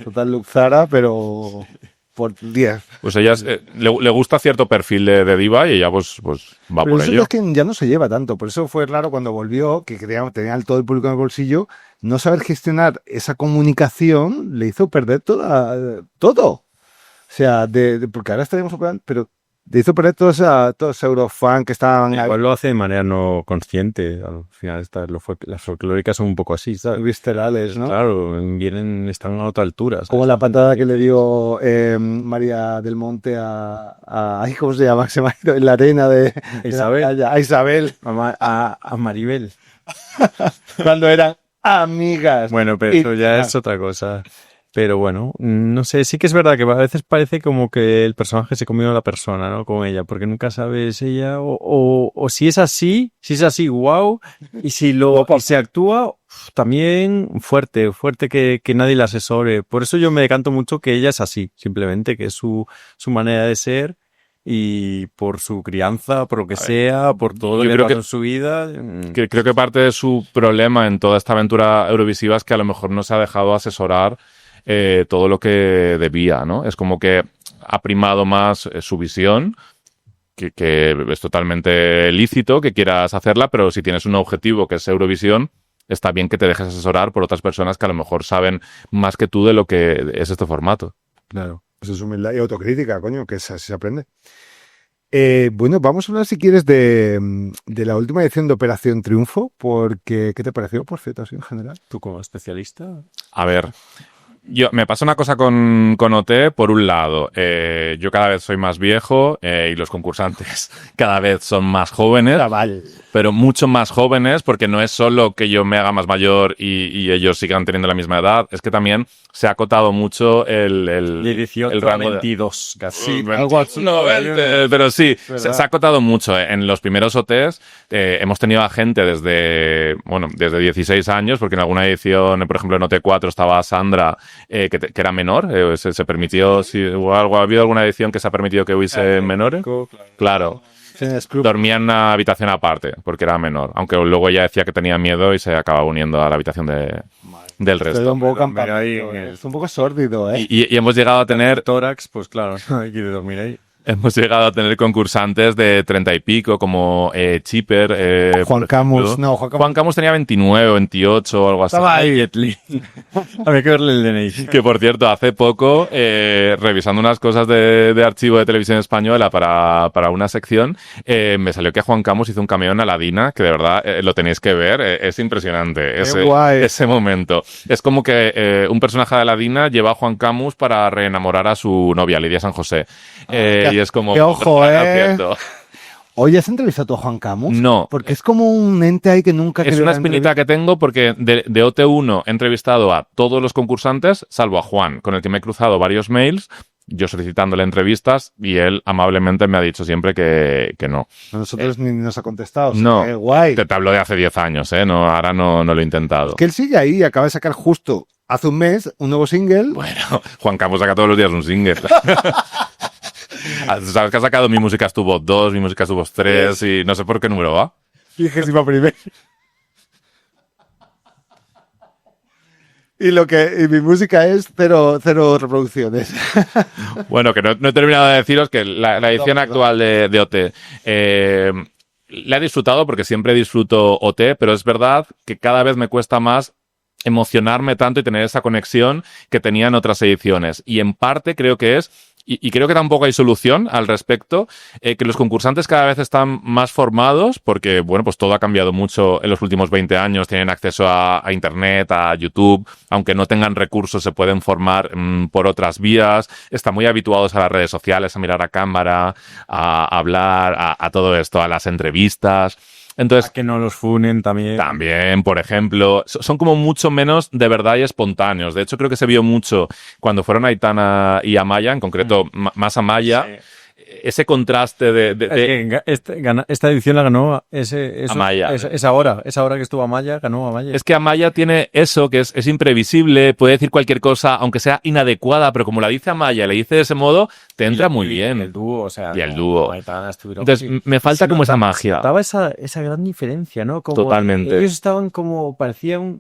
Total look Zara, pero por 10. Pues ella le gusta cierto perfil de diva y ella pues va Pero por eso ello. es que ya no se lleva tanto. Por eso fue raro cuando volvió, que tenía todo el público en el bolsillo. No saber gestionar esa comunicación le hizo perder todo. O sea, porque ahora estaríamos operando, pero le hizo perder todos ese eurofan que estaban Igual lo hace de manera no consciente. Al final las folclóricas son un poco así, ¿sabes? viscerales, ¿no? Claro, están a otra altura, ¿sabes? Como la patada que le dio María del Monte ay, ¿cómo se llama? Se me ha ido en la arena de Isabel. a Isabel, A Maribel. cuando eran amigas. Bueno, pero Y- eso ya es otra cosa. Pero bueno, no sé, sí que es verdad que a veces parece como que el personaje se comió a la persona, ¿no? Con ella, porque nunca sabes ella o si es así, wow, y si y se actúa también fuerte que nadie la asesore. Por eso yo me decanto mucho que ella es así, simplemente, que es su manera de ser, y por su crianza, por lo que sea, por todo lo yo que creo pasó que- en su vida. Creo que parte de su problema en toda esta aventura eurovisiva es que a lo mejor no se ha dejado asesorar todo lo que debía, ¿no? Es como que ha primado más su visión, que es totalmente lícito que quieras hacerla, pero si tienes un objetivo que es Eurovisión, está bien que te dejes asesorar por otras personas que a lo mejor saben más que tú de lo que es este formato. Claro, eso es humildad y autocrítica, coño, que así se aprende. Bueno, vamos a hablar, si quieres, de la última edición de Operación Triunfo, porque ¿qué te pareció, por cierto, así en general? ¿Tú como especialista? A ver, me pasa una cosa con OT. Por un lado, yo cada vez soy más viejo y los concursantes cada vez son más jóvenes, pero mucho más jóvenes, porque no es solo que yo me haga más mayor y ellos sigan teniendo la misma edad, es que también se ha acotado mucho el 18 el rango a de... 22, casi. algo así. No, 20, pero sí, se ha acotado mucho. En los primeros OTs hemos tenido a gente desde 16 años, porque en alguna edición, por ejemplo en OT4 estaba Sandra, que era menor, se permitió, si o algo, ha habido alguna edición que se ha permitido que hubiese menores. Claro. Phineas Club. Dormía en una habitación aparte, porque era menor. Aunque luego ella decía que tenía miedo y se acababa uniendo a la habitación del Estoy resto. un poco Dormir campamento, ahí, es un poco sórdido, ¿eh? Y hemos llegado a tener tórax, pues claro, hay que dormir ahí. Hemos llegado a tener concursantes de 30 y pico, como Chipper. Juan por Camus, ejemplo. no, Juan Camus. Juan Camus tenía 29 o 28 o algo así. Estaba ahí, Jet Li. Había que verle el DNI. Que por cierto, hace poco, revisando unas cosas de archivo de televisión española para una sección, me salió que Juan Camus hizo un cameo en Aladina, que de verdad lo tenéis que ver, es impresionante guay. ese momento. Es como que un personaje de Aladina lleva a Juan Camus para reenamorar a su novia, Lidia San José. Y es como... qué ojo, cierto. Oye, ¿has entrevistado tú a Juan Camus? No. Porque es como un ente ahí que nunca... Es una espinita que tengo porque de OT1 he entrevistado a todos los concursantes, salvo a Juan, con el que me he cruzado varios mails, yo solicitándole entrevistas, y él amablemente me ha dicho siempre que no. Nosotros ni nos ha contestado. O sea, No. qué guay. Te hablo de hace 10 años, ¿eh? No, ahora no lo he intentado. Que él sigue ahí, acaba de sacar justo hace un mes un nuevo single. Bueno, Juan Camus saca todos los días un single. Sabes que ha sacado Mi música es tu voz 2, Mi música es tu voz 3 y no sé por qué número va. 21º. Y mi música es cero reproducciones. Bueno, que no he terminado de deciros que la edición Perdón. actual de OT la he disfrutado porque siempre disfruto OT, pero es verdad que cada vez me cuesta más emocionarme tanto y tener esa conexión que tenía en otras ediciones. Y en parte creo que es, y creo que tampoco hay solución al respecto, que los concursantes cada vez están más formados porque, bueno, pues todo ha cambiado mucho en los últimos 20 años. Tienen acceso a Internet, a YouTube. Aunque no tengan recursos, se pueden formar por otras vías. Están muy habituados a las redes sociales, a mirar a cámara, a hablar, a todo esto, a las entrevistas. Entonces, Que no los funen también. también, por ejemplo, son como mucho menos de verdad y espontáneos. De hecho, creo que se vio mucho cuando fueron Aitana y Amaya, en concreto más Amaya. Sí. Ese contraste de Esta edición la ganó Amaya. Esa hora que estuvo Amaya, ganó Amaya. Es que Amaya tiene eso, que es imprevisible, puede decir cualquier cosa, aunque sea inadecuada, pero como la dice Amaya, le dice de ese modo, te entra muy bien. El dúo, o sea. Y el dúo. Aitana estuvieron- Entonces, me falta como esa magia. Estaba esa gran diferencia, ¿no? Como Totalmente. Ellos estaban como, parecían,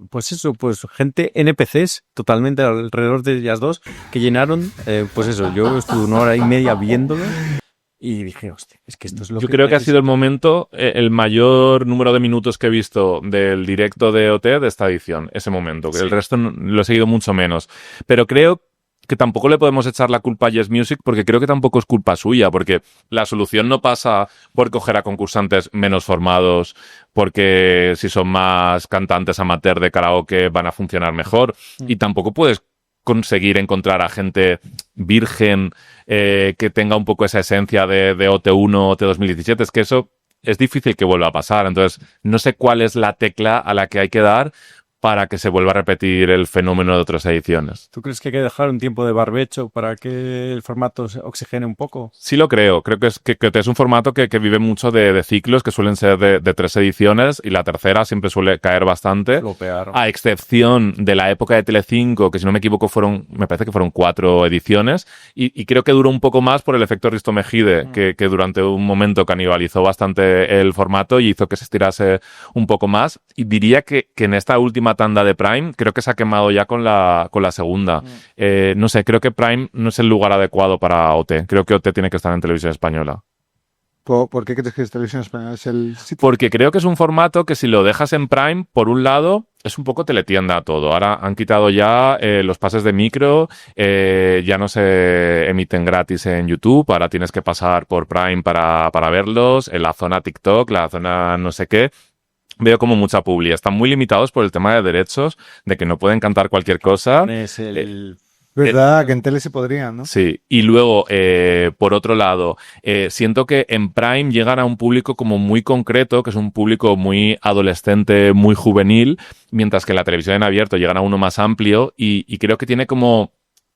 pues eso, pues gente NPCs totalmente alrededor de ellas dos, que llenaron, pues eso, yo estuve 1 hora y media viéndolo y dije, hostia, es que esto es lo Yo creo que ha sido el momento, el mayor número de minutos que he visto del directo de OT de esta edición, ese momento, que el resto lo he seguido mucho menos. Pero creo que tampoco le podemos echar la culpa a Yes Music porque creo que tampoco es culpa suya, porque la solución no pasa por coger a concursantes menos formados, porque si son más cantantes amateur de karaoke van a funcionar mejor, y tampoco puedes conseguir encontrar a gente virgen que tenga un poco esa esencia de OT1, OT 2017. Es que eso es difícil que vuelva a pasar. Entonces, no sé cuál es la tecla a la que hay que dar para que se vuelva a repetir el fenómeno de otras ediciones. ¿Tú crees que hay que dejar un tiempo de barbecho para que el formato se oxigene un poco? Sí lo creo. Creo que es un formato que vive mucho de ciclos que suelen ser de 3 ediciones y la tercera siempre suele caer bastante. Flopear. A excepción de la época de Telecinco, que si no me equivoco me parece que fueron 4 ediciones y creo que duró un poco más por el efecto Risto Mejide, que durante un momento canibalizó bastante el formato y hizo que se estirase un poco más. Y diría que en esta última tanda de Prime creo que se ha quemado ya con la segunda. No sé, creo que Prime no es el lugar adecuado para OT. Creo que OT tiene que estar en televisión española. ¿Por qué crees que Televisión Española es el sitio? Porque creo que es un formato que si lo dejas en Prime, por un lado, es un poco teletienda a todo. Ahora han quitado ya los pases de micro, ya no se emiten gratis en YouTube, ahora tienes que pasar por Prime para verlos, en la zona TikTok, la zona no sé qué. Veo como mucha publi. Están muy limitados por el tema de derechos, de que no pueden cantar cualquier cosa. Es el... ¿Verdad? Que en tele se podría, ¿no? Sí, y luego, por otro lado, siento que en Prime llegan a un público como muy concreto, que es un público muy adolescente, muy juvenil, mientras que en la televisión en abierto llegan a uno más amplio y creo que tiene como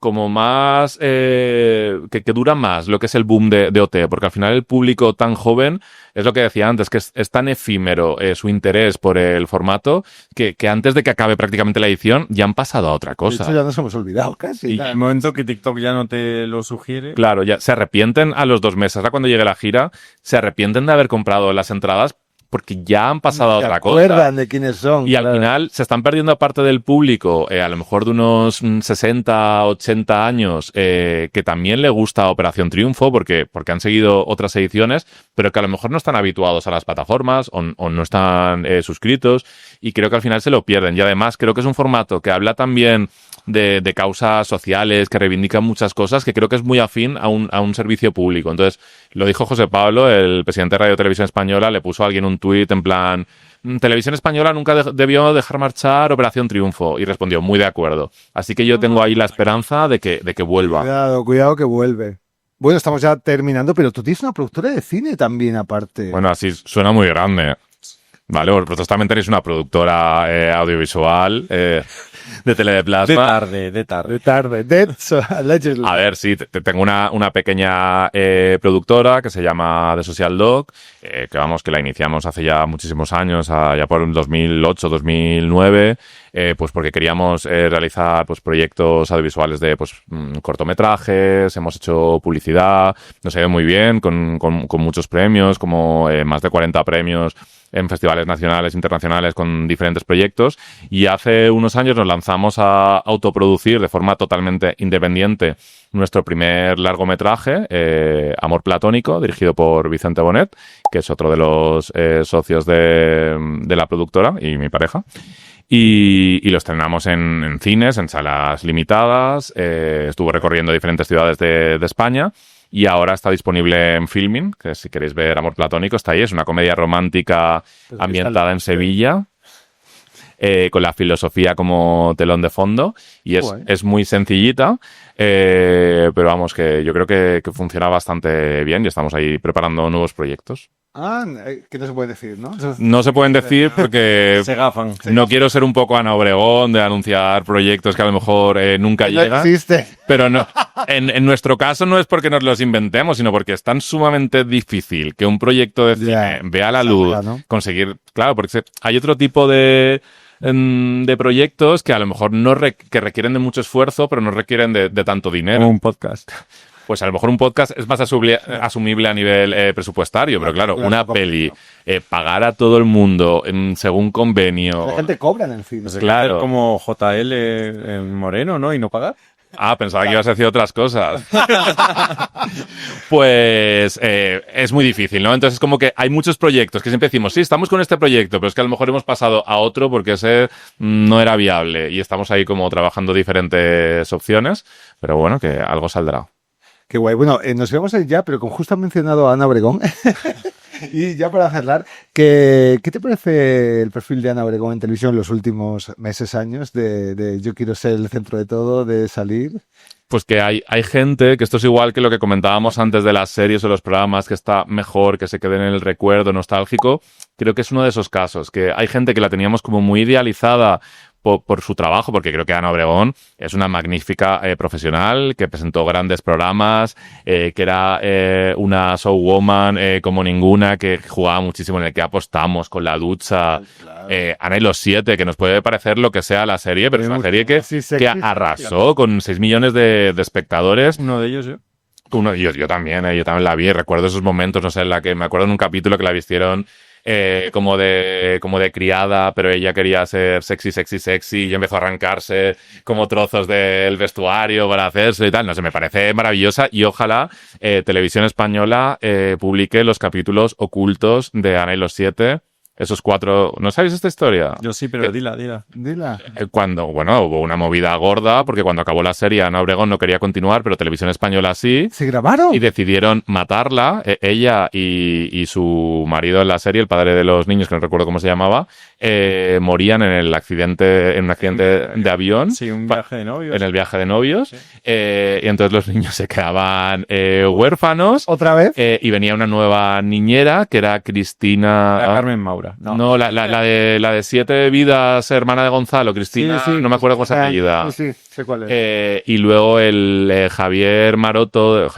como más, que dura más lo que es el boom de OT, porque al final el público tan joven, es lo que decía antes, que es tan efímero su interés por el formato, que antes de que acabe prácticamente la edición ya han pasado a otra cosa. De hecho, ya nos hemos olvidado casi. Y en el momento que TikTok ya no te lo sugiere. Claro, ya se arrepienten a los 2 meses, ahora cuando llegue la gira, se arrepienten de haber comprado las entradas porque ya han pasado a otra cosa. Se acuerdan de quiénes son. Y al final se están perdiendo parte del público, a lo mejor de unos 60, 80 años, que también le gusta Operación Triunfo porque han seguido otras ediciones, pero que a lo mejor no están habituados a las plataformas o no están suscritos, y creo que al final se lo pierden. Y además creo que es un formato que habla también de causas sociales, que reivindican muchas cosas, que creo que es muy afín a un servicio público. Entonces, lo dijo José Pablo, el presidente de Radio Televisión Española, le puso a alguien un tuit en plan: Televisión Española nunca debió dejar marchar Operación Triunfo, y respondió: muy de acuerdo. Así que yo tengo ahí la esperanza de que vuelva. Cuidado que vuelve. Bueno, estamos ya terminando, pero tú tienes una productora de cine también aparte. Bueno, así suena muy grande. Vale, vosotros también tenéis una productora audiovisual de tele de plasma. De tarde. Allegedly. A ver, sí, tengo una pequeña productora que se llama The Social Dog, que la iniciamos hace ya muchísimos años, ya por el 2008, 2009, pues porque queríamos realizar pues proyectos audiovisuales de pues cortometrajes, hemos hecho publicidad, nos ha ido muy bien, con muchos premios, como más de 40 premios en festivales nacionales, internacionales, con diferentes proyectos, y hace unos años nos lanzamos a autoproducir de forma totalmente independiente nuestro primer largometraje, Amor Platónico, dirigido por Vicente Bonet, que es otro de los socios de la productora y mi pareja. Y lo estrenamos en cines, en salas limitadas, estuvo recorriendo diferentes ciudades de España. Y ahora está disponible en Filmin, que si queréis ver Amor Platónico, está ahí. Es una comedia romántica ambientada en Sevilla, con la filosofía como telón de fondo. Y es muy sencillita, pero vamos, que yo creo que funciona bastante bien y estamos ahí preparando nuevos proyectos. Que no se puede decir, ¿no? No se pueden decir porque se gafan. No quiero ser un poco Ana Obregón de anunciar proyectos que a lo mejor nunca llegan. No existe. Pero no, en nuestro caso no es porque nos los inventemos, sino porque es tan sumamente difícil que un proyecto de cine vea la luz, ¿no? Conseguir, claro, porque hay otro tipo de proyectos que a lo mejor que requieren de mucho esfuerzo, pero no requieren de tanto dinero. Como un podcast. Pues a lo mejor un podcast es más asumible a nivel presupuestario, pero claro, una peli, pagar a todo el mundo según convenio. La gente cobra en el cine. Pues claro. Como JL Moreno, ¿no? Y no pagar. Pensaba que ibas a decir otras cosas. Pues es muy difícil, ¿no? Entonces es como que hay muchos proyectos que siempre decimos, sí, estamos con este proyecto, pero es que a lo mejor hemos pasado a otro porque ese no era viable y estamos ahí como trabajando diferentes opciones, pero bueno, que algo saldrá. Qué guay. Bueno, nos íbamos a ir ya, pero como justo han mencionado a Ana Obregón, y ya para cerrar, ¿qué te parece el perfil de Ana Obregón en televisión en los últimos meses, años, de yo quiero ser el centro de todo, de salir? Pues que hay gente, que esto es igual que lo que comentábamos antes de las series o los programas, que está mejor, que se quede en el recuerdo nostálgico. Creo que es uno de esos casos, que hay gente que la teníamos como muy idealizada por su trabajo, porque creo que Ana Obregón es una magnífica profesional, que presentó grandes programas, que era una showwoman como ninguna, que jugaba muchísimo, en el que apostamos con la ducha. Claro. Ana y los 7, que nos puede parecer lo que sea la serie, pero es una serie que arrasó con 6 millones de espectadores. Uno de ellos, yo también la vi, recuerdo esos momentos, no sé, en la que me acuerdo en un capítulo que la vistieron como de criada, pero ella quería ser sexy y empezó a arrancarse como trozos del vestuario para hacerse y tal. No sé, me parece maravillosa y ojalá Televisión Española publique los capítulos ocultos de Ana y los 7. Esos 4... ¿No sabéis esta historia? Yo sí, pero dila. Cuando, hubo una movida gorda, porque cuando acabó la serie Ana Obregón no quería continuar, pero Televisión Española sí. ¿Se grabaron? Y decidieron matarla, ella y su marido en la serie, el padre de los niños, que no recuerdo cómo se llamaba, morían en un accidente de avión. Sí, un viaje de novios. En el viaje de novios. Sí. Y entonces los niños se quedaban huérfanos. ¿Otra vez? Y venía una nueva niñera, que era Cristina... Carmen Maura. Laura. No, la de 7 vidas, hermana de Gonzalo, Cristina, Sí, sí. no me acuerdo cómo se apellida. Sí, sé cuál es. Y luego el Javier Maroto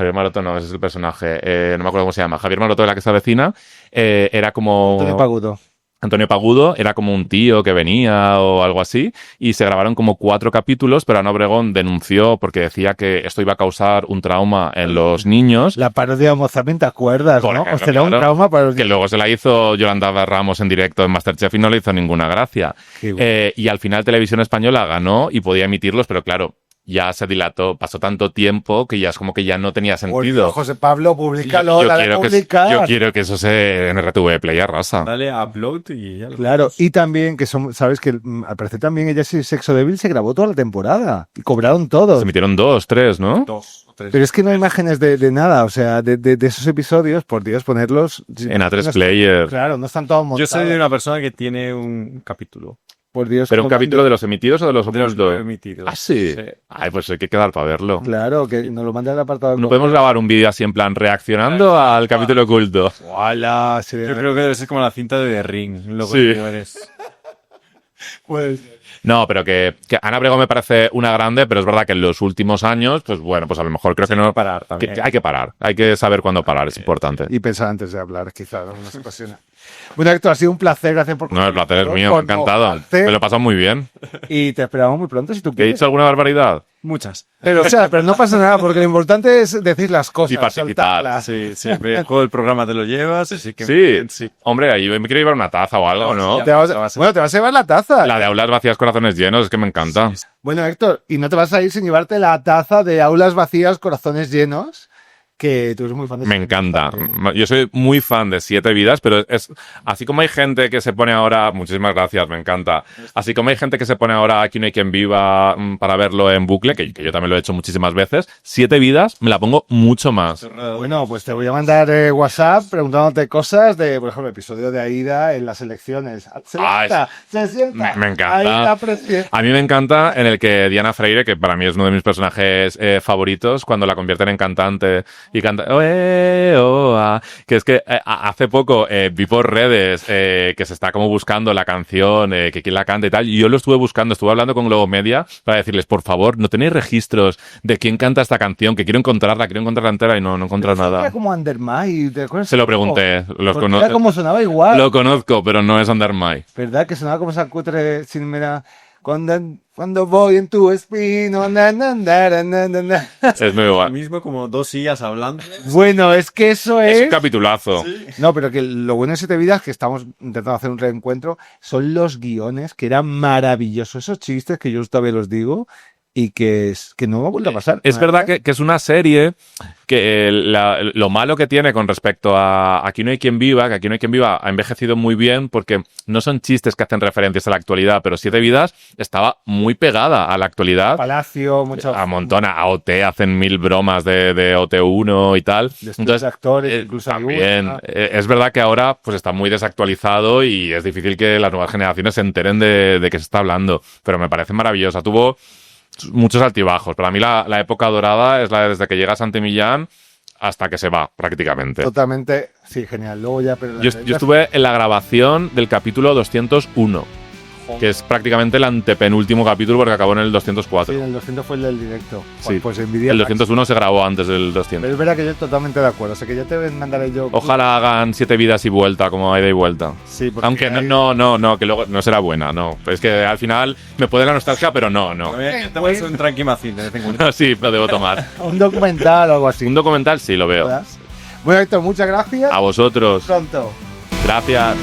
no, ese es el personaje, no me acuerdo cómo se llama. Javier Maroto de La que se avecina, era como... Antonio Pagudo. Antonio Pagudo era como un tío que venía o algo así, y se grabaron como 4 capítulos, pero Ana Obregón denunció porque decía que esto iba a causar un trauma en los niños. La parodia de Mozambique, ¿te acuerdas? Por ¿no? ejemplo, O será un claro, trauma para los que luego se la hizo Yolanda Ramos en directo en MasterChef y no le hizo ninguna gracia. Qué bueno. Y al final Televisión Española ganó y podía emitirlos, pero claro, ya se dilató, pasó tanto tiempo que ya es como que ya no tenía sentido. José Pablo, públicalo, yo, la de quiero publicar. yo quiero que eso se en RTV Play arrasa. Dale a upload y ya lo Claro, y también que sabes que al parecer también ella sí Sexo Débil se grabó toda la temporada y cobraron todos. Se emitieron 2, 3, ¿no? 2 o 3. Pero es que no hay imágenes de nada, o sea, de esos episodios, por Dios, ponerlos En A3 no, Player. Claro, no están todos Yo montados. soy de una persona que tiene un capítulo. Por Dios. ¿Pero un como- capítulo de los emitidos o de los De los ocultos? emitidos. Ah, sí. Ay, pues hay que quedar para verlo. Claro, que nos lo manda el apartado. ¿No podemos grabar un vídeo así en plan reaccionando al capítulo oculto? ¡Hala! Yo creo que debe ser como la cinta de The Ring. Luego Sí. eres... Pues, No, pero que Ana Obregón me parece una grande, pero es verdad que en los últimos años, pues bueno, pues a lo mejor creo que no... parar también. que hay que parar, hay que saber cuándo parar, es importante. y pensar antes de hablar, quizás, en algunas ocasiones. Bueno, Héctor, ha sido un placer. Gracias por... No, el placer es mío, por encantado. mojarte, Me lo he pasado muy bien. Y te esperamos muy pronto, si tú ¿He quieres. dicho alguna barbaridad? Muchas. Pero, o sea, pero no pasa nada, porque lo importante es decir las cosas. Y participar. soltarlas. Sí, siempre el juego del programa te lo llevas, así que... Sí, hombre, ahí me quiero llevar una taza o algo, ¿no? Ya. Te vas, Te vas a- bueno, te vas a llevar la taza. La de aulas vacías, corazones llenos, es que me encanta. Sí. Bueno, Héctor, y no te vas a ir sin llevarte la taza de Aulas Vacías, Corazones Llenos, que tú eres muy fan de Me ese encanta. también. Yo soy muy fan de 7 vidas, pero es así como hay gente que se pone ahora, muchísimas gracias, me encanta. Así como hay gente que se pone ahora Aquí no hay quien viva para verlo en bucle, que yo también lo he hecho muchísimas veces, 7 vidas me la pongo mucho más. Bueno, pues te voy a mandar WhatsApp preguntándote cosas de, por ejemplo, el episodio de Aida en las elecciones. Se sienta. Me encanta. Aida Presidenta. A mí me encanta en el que Diana Freire, que para mí es uno de mis personajes favoritos, cuando la convierten en cantante y canta que es que hace poco vi por redes que se está como buscando la canción, que quién la canta y tal, y yo lo estuve buscando, estuve hablando con Globo Media para decirles, por favor, ¿no tenéis registros de quién canta esta canción? Que quiero encontrarla entera y no encuentro Era nada. como Undermine, ¿te acuerdas? Se lo pregunté, Era como sonaba igual. lo conozco, pero no es Under My. ¿Verdad? Que sonaba como esa cutre sin mera... Cuando voy en tu espino... na, na, na, na, na, na. Es muy Lo guay. mismo como 2 sillas hablando. Bueno, es que eso Es un es... capitulazo. No, pero que lo bueno de 7 vidas, que estamos intentando hacer un reencuentro, son los guiones, que eran maravillosos. Esos chistes que yo todavía los digo y que no me ha vuelto a pasar. Es verdad que es una serie que lo malo que tiene con respecto a Aquí no hay quien viva, que Aquí no hay quien viva ha envejecido muy bien porque no son chistes que hacen referencias a la actualidad, pero 7 vidas estaba muy pegada a la actualidad. Palacio, mucho... A montón, a OT hacen 1000 bromas de OT1 y tal. de actores, incluso hay también. una. Es verdad que ahora pues está muy desactualizado y es difícil que las nuevas generaciones se enteren de qué se está hablando, pero me parece maravillosa. Tuvo muchos altibajos. Para mí la época dorada es la desde que llega Santi Millán hasta que se va, prácticamente. Totalmente, sí, genial. Luego ya... Pero Yo estuve en la grabación del capítulo 201, que es prácticamente el antepenúltimo capítulo porque acabó en el 204. Sí, el 200 fue el del directo. Sí. Pues envidia. El 201 se grabó antes del 200. Pero es verdad que yo totalmente de acuerdo. O sea que ya te mandaré yo... Ojalá hagan 7 vidas y vuelta, como hay de vuelta. Sí, porque Aunque hay- no, que luego no será buena, no. Es que al final me puede la nostalgia, pero no. Estamos un tranquimacín de vez en cuando. Sí, lo debo tomar. Un documental o algo así. Un documental sí lo veo. Bueno, Héctor, muchas gracias. A vosotros. Pronto. Gracias.